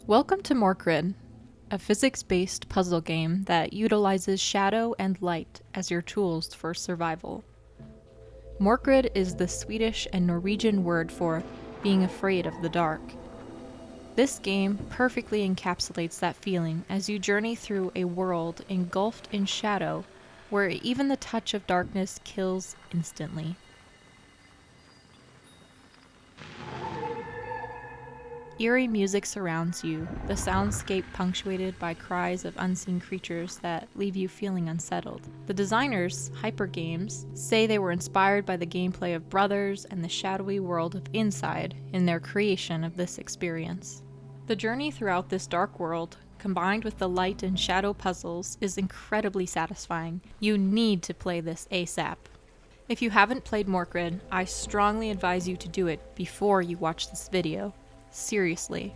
Welcome to Morkredd, a physics-based puzzle game that utilizes shadow and light as your tools for survival. Morkredd is the Swedish and Norwegian word for being afraid of the dark. This game perfectly encapsulates that feeling as you journey through a world engulfed in shadow where even the touch of darkness kills instantly. Eerie music surrounds you, the soundscape punctuated by cries of unseen creatures that leave you feeling unsettled. The designers, Hyper Games, say they were inspired by the gameplay of Brothers and the shadowy world of Inside in their creation of this experience. The journey throughout this dark world, combined with the light and shadow puzzles, is incredibly satisfying. You need to play this ASAP. If you haven't played Morkredd, I strongly advise you to do it before you watch this video. Seriously.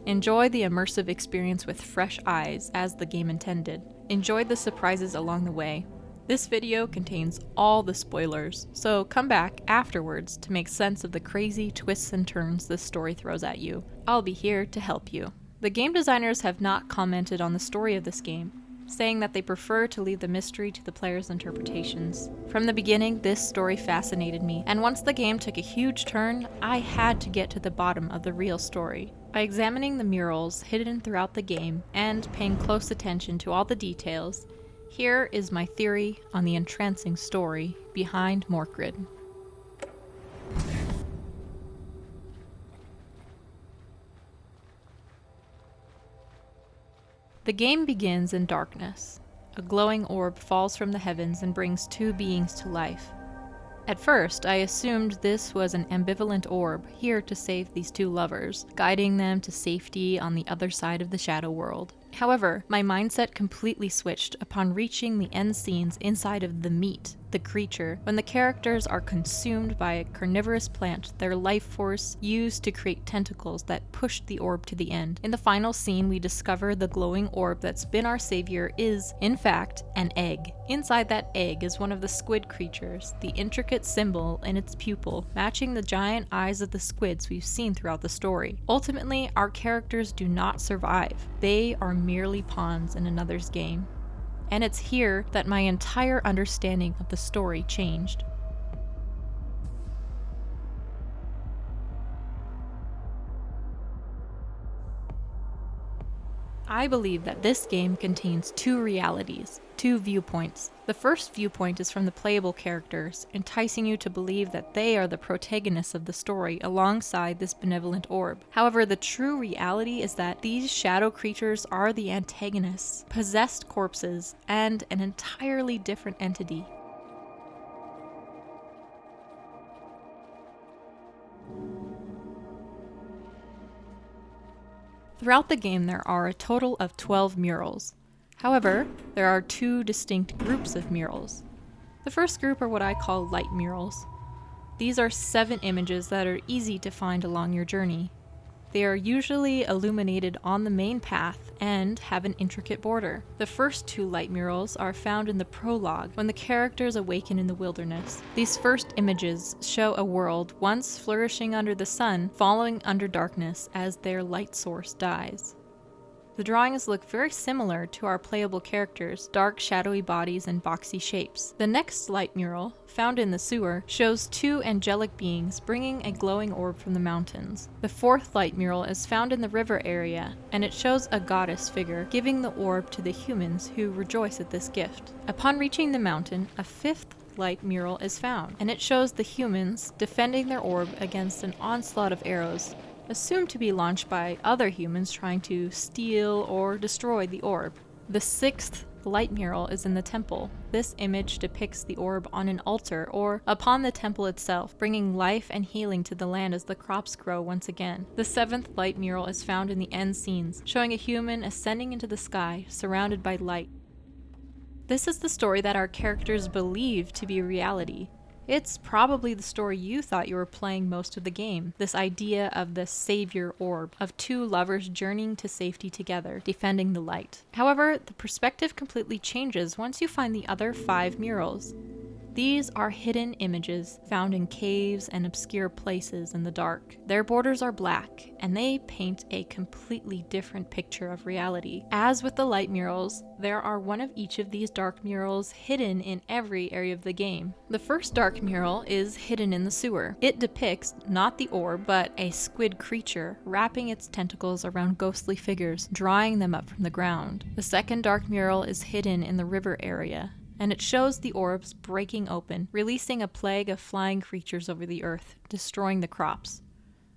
Enjoy the immersive experience with fresh eyes, as the game intended. Enjoy the surprises along the way. This video contains all the spoilers, so come back afterwards to make sense of the crazy twists and turns this story throws at you. I'll be here to help you. The game designers have not commented on the story of this game, saying that they prefer to leave the mystery to the player's interpretations. From the beginning, this story fascinated me, and once the game took a huge turn, I had to get to the bottom of the real story. By examining the murals hidden throughout the game and paying close attention to all the details, here is my theory on the entrancing story behind Morkredd. The game begins in darkness. A glowing orb falls from the heavens and brings two beings to life. At first, I assumed this was an ambivalent orb here to save these two lovers, guiding them to safety on the other side of the shadow world. However, my mindset completely switched upon reaching the end scenes inside of the meat, the creature, when the characters are consumed by a carnivorous plant, their life force used to create tentacles that pushed the orb to the end. In the final scene, we discover the glowing orb that's been our savior is, in fact, an egg. Inside that egg is one of the squid creatures, the intricate symbol in its pupil, matching the giant eyes of the squids we've seen throughout the story. Ultimately, our characters do not survive. They are merely pawns in another's game. And it's here that my entire understanding of the story changed. I believe that this game contains two realities, two viewpoints. The first viewpoint is from the playable characters, enticing you to believe that they are the protagonists of the story alongside this benevolent orb. However, the true reality is that these shadow creatures are the antagonists, possessed corpses, and an entirely different entity. Throughout the game, there are a total of 12 murals. However, there are two distinct groups of murals. The first group are what I call light murals. These are 7 images that are easy to find along your journey. They are usually illuminated on the main path and have an intricate border. The first 2 light murals are found in the Prologue, when the characters awaken in the wilderness. These first images show a world once flourishing under the sun, falling under darkness as their light source dies. The drawings look very similar to our playable characters' dark, shadowy bodies and boxy shapes. The next light mural, found in the sewer, shows 2 angelic beings bringing a glowing orb from the mountains. The fourth light mural is found in the river area, and it shows a goddess figure giving the orb to the humans who rejoice at this gift. Upon reaching the mountain, a 5th light mural is found, and it shows the humans defending their orb against an onslaught of arrows, assumed to be launched by other humans trying to steal or destroy the orb. The 6th light mural is in the temple. This image depicts the orb on an altar or upon the temple itself, bringing life and healing to the land as the crops grow once again. The 7th light mural is found in the end scenes, showing a human ascending into the sky, surrounded by light. This is the story that our characters believe to be reality. It's probably the story you thought you were playing most of the game. This idea of the savior orb, of 2 lovers journeying to safety together, defending the light. However, the perspective completely changes once you find the other 5 murals. These are hidden images found in caves and obscure places in the dark. Their borders are black, and they paint a completely different picture of reality. As with the light murals, there are one of each of these dark murals hidden in every area of the game. The first dark mural is hidden in the sewer. It depicts not the orb, but a squid creature wrapping its tentacles around ghostly figures, drawing them up from the ground. The second dark mural is hidden in the river area, and it shows the orbs breaking open, releasing a plague of flying creatures over the earth, destroying the crops.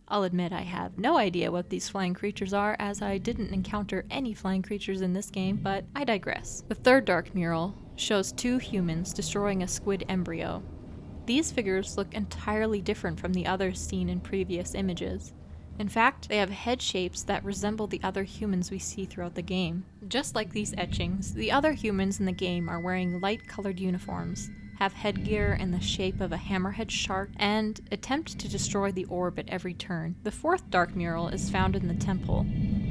I'll admit I have no idea what these flying creatures are, as I didn't encounter any flying creatures in this game, but I digress. The third dark mural shows two humans destroying a squid embryo. These figures look entirely different from the others seen in previous images. In fact, they have head shapes that resemble the other humans we see throughout the game. Just like these etchings, the other humans in the game are wearing light-colored uniforms, have headgear in the shape of a hammerhead shark, and attempt to destroy the orb at every turn. The fourth dark mural is found in the temple.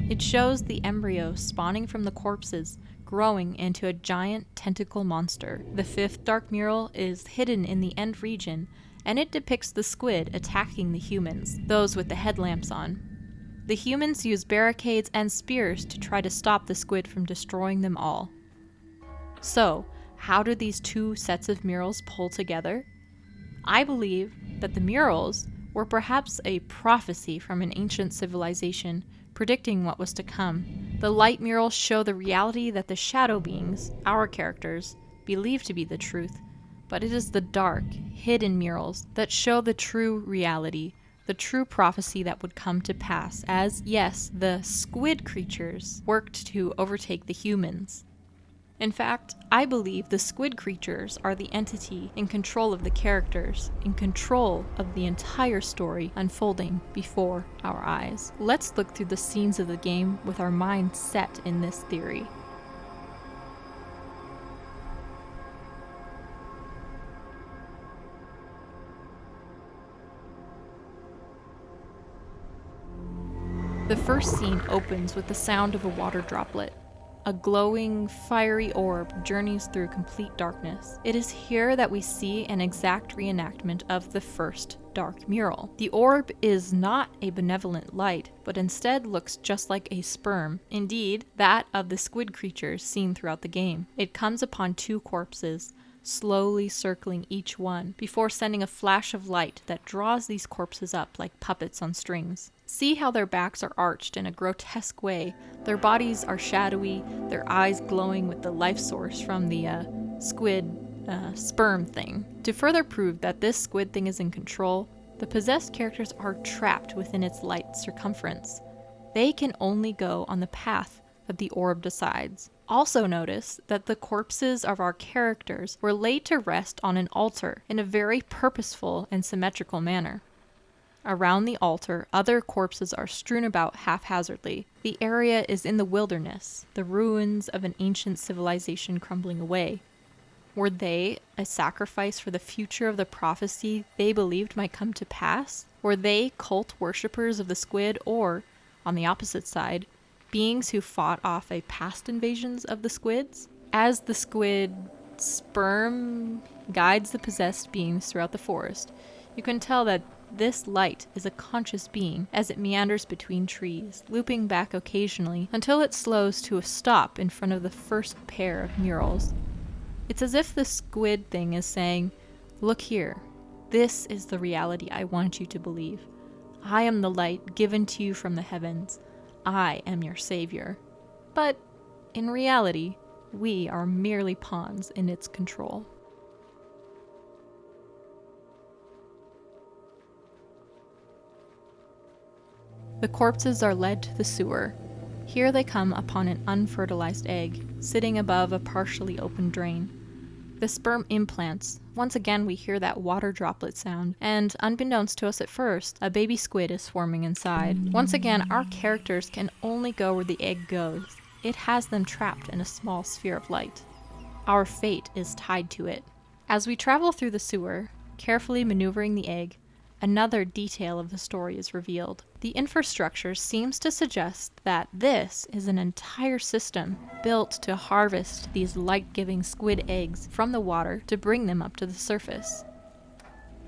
It shows the embryo spawning from the corpses, growing into a giant tentacle monster. The fifth dark mural is hidden in the end region, and it depicts the squid attacking the humans, those with the headlamps on. The humans use barricades and spears to try to stop the squid from destroying them all. So, how do these two sets of murals pull together? I believe that the murals were perhaps a prophecy from an ancient civilization, predicting what was to come. The light murals show the reality that the shadow beings, our characters, believe to be the truth, but it is the dark, hidden murals that show the true reality, the true prophecy that would come to pass, as, yes, the squid creatures worked to overtake the humans. In fact, I believe the squid creatures are the entity in control of the characters, in control of the entire story unfolding before our eyes. Let's look through the scenes of the game with our minds set in this theory. The first scene opens with the sound of a water droplet. A glowing, fiery orb journeys through complete darkness. It is here that we see an exact reenactment of the first dark mural. The orb is not a benevolent light, but instead looks just like a sperm, indeed, that of the squid creatures seen throughout the game. It comes upon two corpses, slowly circling each one, before sending a flash of light that draws these corpses up like puppets on strings. See how their backs are arched in a grotesque way, their bodies are shadowy, their eyes glowing with the life source from the squid sperm thing. To further prove that this squid thing is in control, the possessed characters are trapped within its light circumference. They can only go on the path that the orb decides. Also notice that the corpses of our characters were laid to rest on an altar in a very purposeful and symmetrical manner. Around the altar, other corpses are strewn about haphazardly. The area is in the wilderness, the ruins of an ancient civilization crumbling away. Were they a sacrifice for the future of the prophecy they believed might come to pass? Were they cult worshippers of the squid, or, on the opposite side, beings who fought off a past invasions of the squids? As the squid sperm guides the possessed beings throughout the forest, you can tell that this light is a conscious being as it meanders between trees, looping back occasionally until it slows to a stop in front of the first pair of murals. It's as if the squid thing is saying, "Look here, this is the reality I want you to believe. I am the light given to you from the heavens. I am your savior." But in reality, we are merely pawns in its control. The corpses are led to the sewer. Here they come upon an unfertilized egg, sitting above a partially open drain. The sperm implants. Once again we hear that water droplet sound, and unbeknownst to us at first, a baby squid is forming inside. Once again, our characters can only go where the egg goes. It has them trapped in a small sphere of light. Our fate is tied to it. As we travel through the sewer, carefully maneuvering the egg, another detail of the story is revealed. The infrastructure seems to suggest that this is an entire system built to harvest these light-giving squid eggs from the water to bring them up to the surface.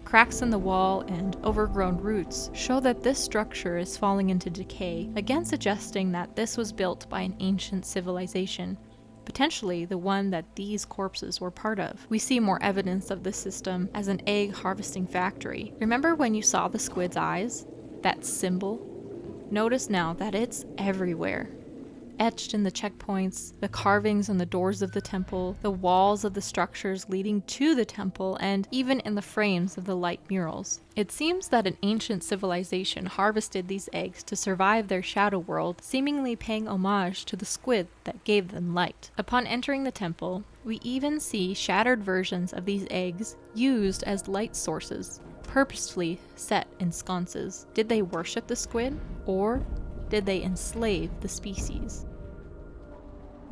Cracks in the wall and overgrown roots show that this structure is falling into decay, again suggesting that this was built by an ancient civilization, potentially the one that these corpses were part of. We see more evidence of this system as an egg harvesting factory. Remember when you saw the squid's eyes? That symbol? Notice now that it's everywhere. Etched in the checkpoints, the carvings on the doors of the temple, the walls of the structures leading to the temple, and even in the frames of the light murals. It seems that an ancient civilization harvested these eggs to survive their shadow world, seemingly paying homage to the squid that gave them light. Upon entering the temple, we even see shattered versions of these eggs used as light sources, purposefully set in sconces. Did they worship the squid, or did they enslave the species?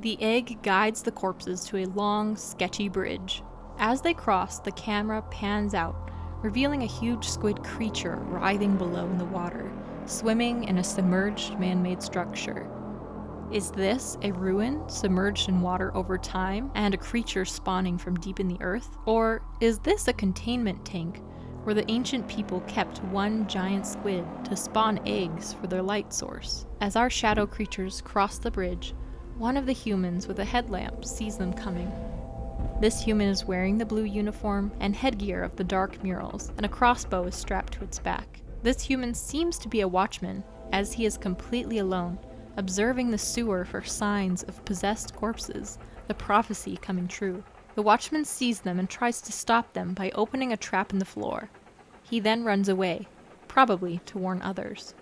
The egg guides the corpses to a long, sketchy bridge. As they cross, the camera pans out, revealing a huge squid creature writhing below in the water, swimming in a submerged man-made structure. Is this a ruin submerged in water over time and a creature spawning from deep in the earth? Or is this a containment tank where the ancient people kept one giant squid to spawn eggs for their light source? As our shadow creatures cross the bridge, one of the humans with a headlamp sees them coming. This human is wearing the blue uniform and headgear of the dark murals, and a crossbow is strapped to its back. This human seems to be a watchman, as he is completely alone, observing the sewer for signs of possessed corpses, the prophecy coming true. The watchman sees them and tries to stop them by opening a trap in the floor. He then runs away, probably to warn others.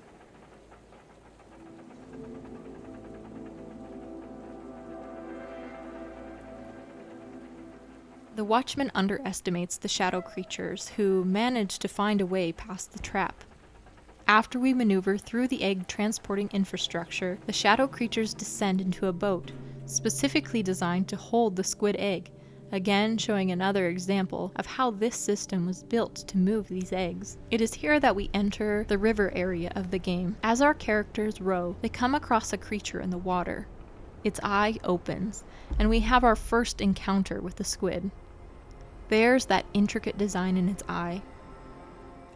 The watchman underestimates the shadow creatures, who manage to find a way past the trap. After we maneuver through the egg transporting infrastructure, the shadow creatures descend into a boat, specifically designed to hold the squid egg, again showing another example of how this system was built to move these eggs. It is here that we enter the river area of the game. As our characters row, they come across a creature in the water. Its eye opens, and we have our first encounter with the squid. There's that intricate design in its eye.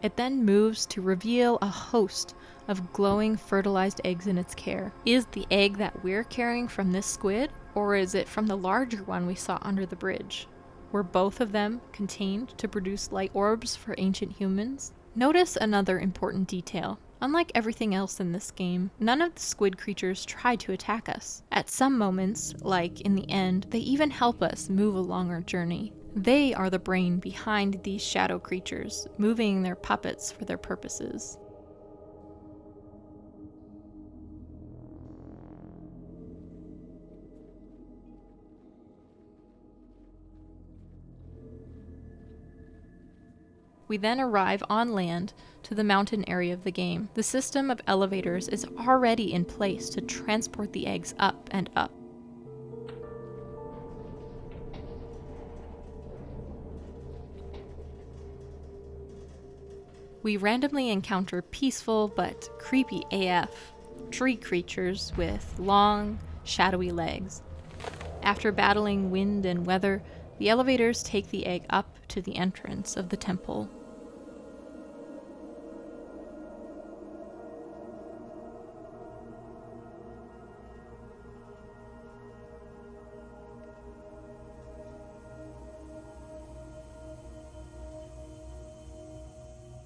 It then moves to reveal a host of glowing fertilized eggs in its care. Is the egg that we're carrying from this squid, or is it from the larger one we saw under the bridge? Were both of them contained to produce light orbs for ancient humans? Notice another important detail. Unlike everything else in this game, none of the squid creatures try to attack us. At some moments, like in the end, they even help us move along our journey. They are the brain behind these shadow creatures, moving their puppets for their purposes. We then arrive on land to the mountain area of the game. The system of elevators is already in place to transport the eggs up and up. We randomly encounter peaceful but creepy AF tree creatures with long, shadowy legs. After battling wind and weather, the elevators take the egg up to the entrance of the temple.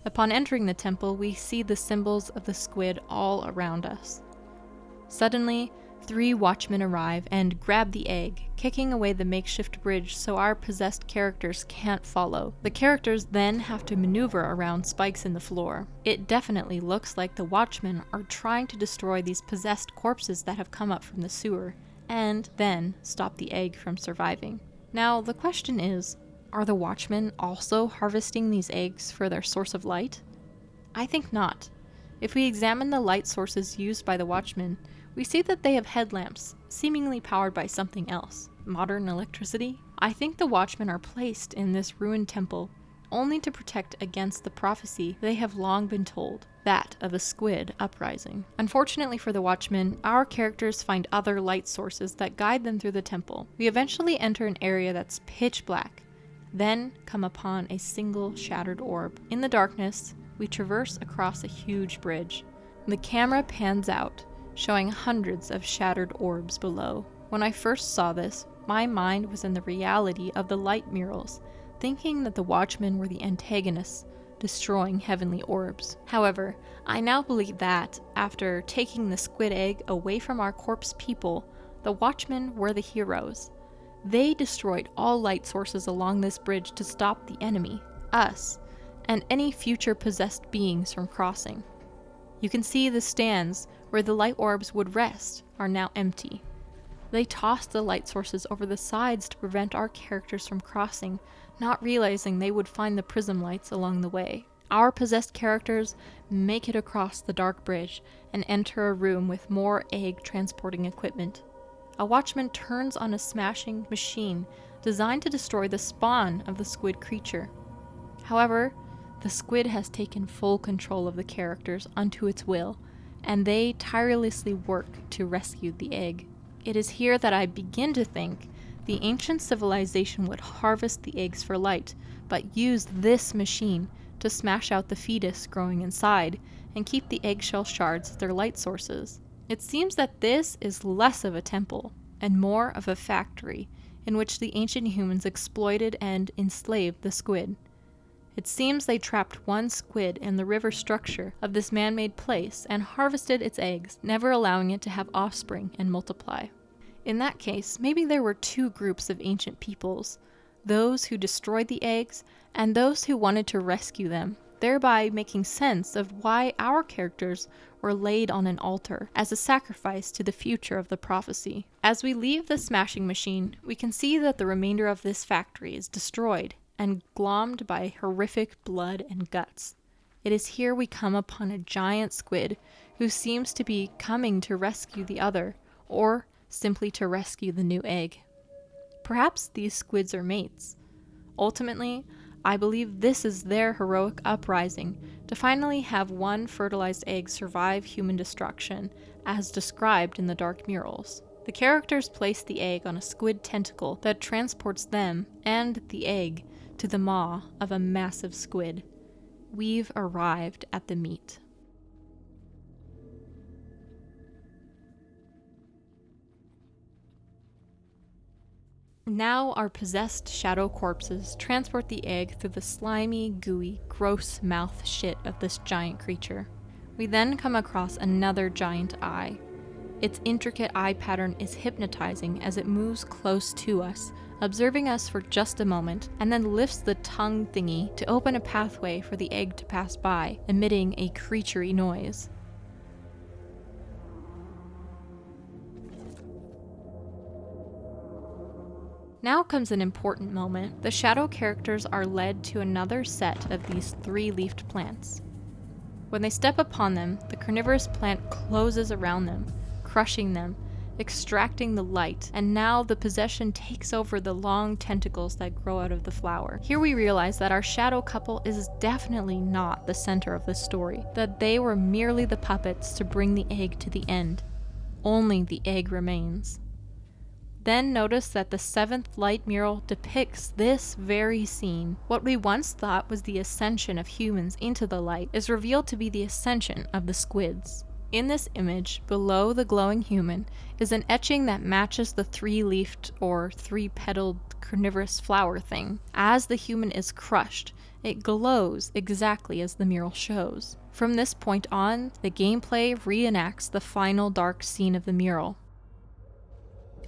Upon entering the temple, we see the symbols of the squid all around us. Suddenly, 3 watchmen arrive and grab the egg, kicking away the makeshift bridge so our possessed characters can't follow. The characters then have to maneuver around spikes in the floor. It definitely looks like the watchmen are trying to destroy these possessed corpses that have come up from the sewer, and then stop the egg from surviving. Now, the question is, are the watchmen also harvesting these eggs for their source of light? I think not. If we examine the light sources used by the watchmen, we see that they have headlamps, seemingly powered by something else. Modern electricity? I think the watchmen are placed in this ruined temple only to protect against the prophecy they have long been told, that of a squid uprising. Unfortunately for the Watchmen, our characters find other light sources that guide them through the temple. We eventually enter an area that's pitch black, then come upon a single shattered orb. In the darkness, we traverse across a huge bridge. The camera pans out, showing hundreds of shattered orbs below. When I first saw this, my mind was in the reality of the light murals, thinking that the Watchmen were the antagonists, destroying heavenly orbs. However, I now believe that, after taking the squid egg away from our corpse people, the Watchmen were the heroes. They destroyed all light sources along this bridge to stop the enemy, us, and any future possessed beings from crossing. You can see the stands where the light orbs would rest are now empty. They tossed the light sources over the sides to prevent our characters from crossing, not realizing they would find the prism lights along the way. Our possessed characters make it across the dark bridge and enter a room with more egg transporting equipment. A Watchman turns on a smashing machine designed to destroy the spawn of the squid creature. However, the squid has taken full control of the characters unto its will, and they tirelessly work to rescue the egg. It is here that I begin to think the ancient civilization would harvest the eggs for light, but use this machine to smash out the fetus growing inside and keep the eggshell shards as their light sources. It seems that this is less of a temple and more of a factory in which the ancient humans exploited and enslaved the squid. It seems they trapped one squid in the river structure of this man-made place and harvested its eggs, never allowing it to have offspring and multiply. In that case, maybe there were two groups of ancient peoples, those who destroyed the eggs and those who wanted to rescue them, thereby making sense of why our characters were laid on an altar as a sacrifice to the future of the prophecy. As we leave the smashing machine, we can see that the remainder of this factory is destroyed and glommed by horrific blood and guts. It is here we come upon a giant squid who seems to be coming to rescue the other, or simply to rescue the new egg. Perhaps these squids are mates. Ultimately, I believe this is their heroic uprising to finally have one fertilized egg survive human destruction, as described in the Dark Murals. The characters place the egg on a squid tentacle that transports them and the egg to the maw of a massive squid. We've arrived at the meat. Now our possessed shadow corpses transport the egg through the slimy, gooey, gross mouth shit of this giant creature. We then come across another giant eye. Its intricate eye pattern is hypnotizing as it moves close to us, observing us for just a moment, and then lifts the tongue thingy to open a pathway for the egg to pass by, emitting a creaturey noise. Now comes an important moment. The shadow characters are led to another set of these three-leafed plants. When they step upon them, the carnivorous plant closes around them, crushing them, extracting the light, and now the possession takes over the long tentacles that grow out of the flower. Here we realize that our shadow couple is definitely not the center of the story, that they were merely the puppets to bring the egg to the end. Only the egg remains. Then notice that the seventh light mural depicts this very scene. What we once thought was the ascension of humans into the light is revealed to be the ascension of the squids. In this image, below the glowing human, is an etching that matches the three-leafed or three-petaled carnivorous flower thing. As the human is crushed, it glows exactly as the mural shows. From this point on, the gameplay reenacts the final dark scene of the mural.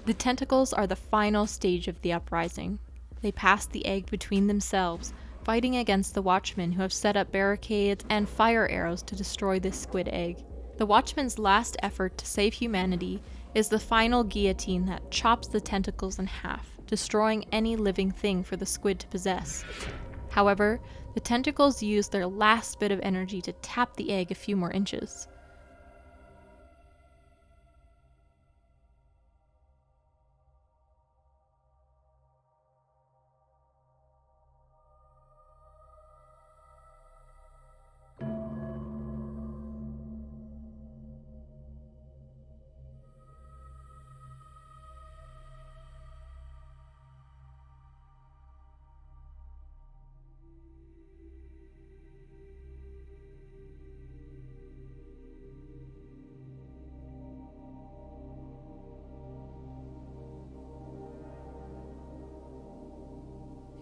The tentacles are the final stage of the uprising. They pass the egg between themselves, fighting against the Watchmen who have set up barricades and fire arrows to destroy this squid egg. The Watchmen's last effort to save humanity is the final guillotine that chops the tentacles in half, destroying any living thing for the squid to possess. However, the tentacles use their last bit of energy to tap the egg a few more inches.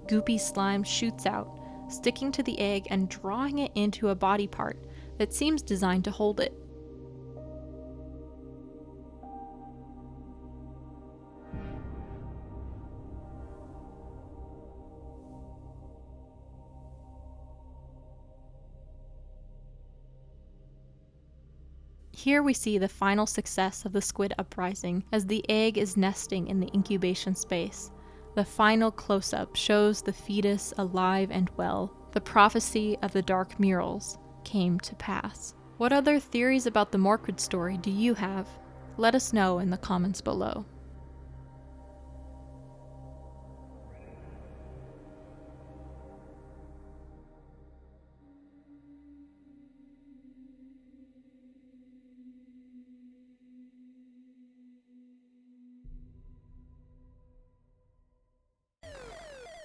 goopy slime shoots out, sticking to the egg and drawing it into a body part that seems designed to hold it. Here we see the final success of the squid uprising as the egg is nesting in the incubation space. The final close-up shows the fetus alive and well. The prophecy of the dark murals came to pass. What other theories about the Morkredd story do you have? Let us know in the comments below.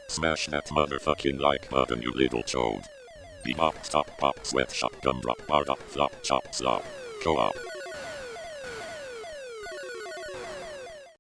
Smash that motherfucking like button, you little toad. Bebop, stop, pop, sweat, shotgun, drop, bar, up, flop, chop, slop. Co-op.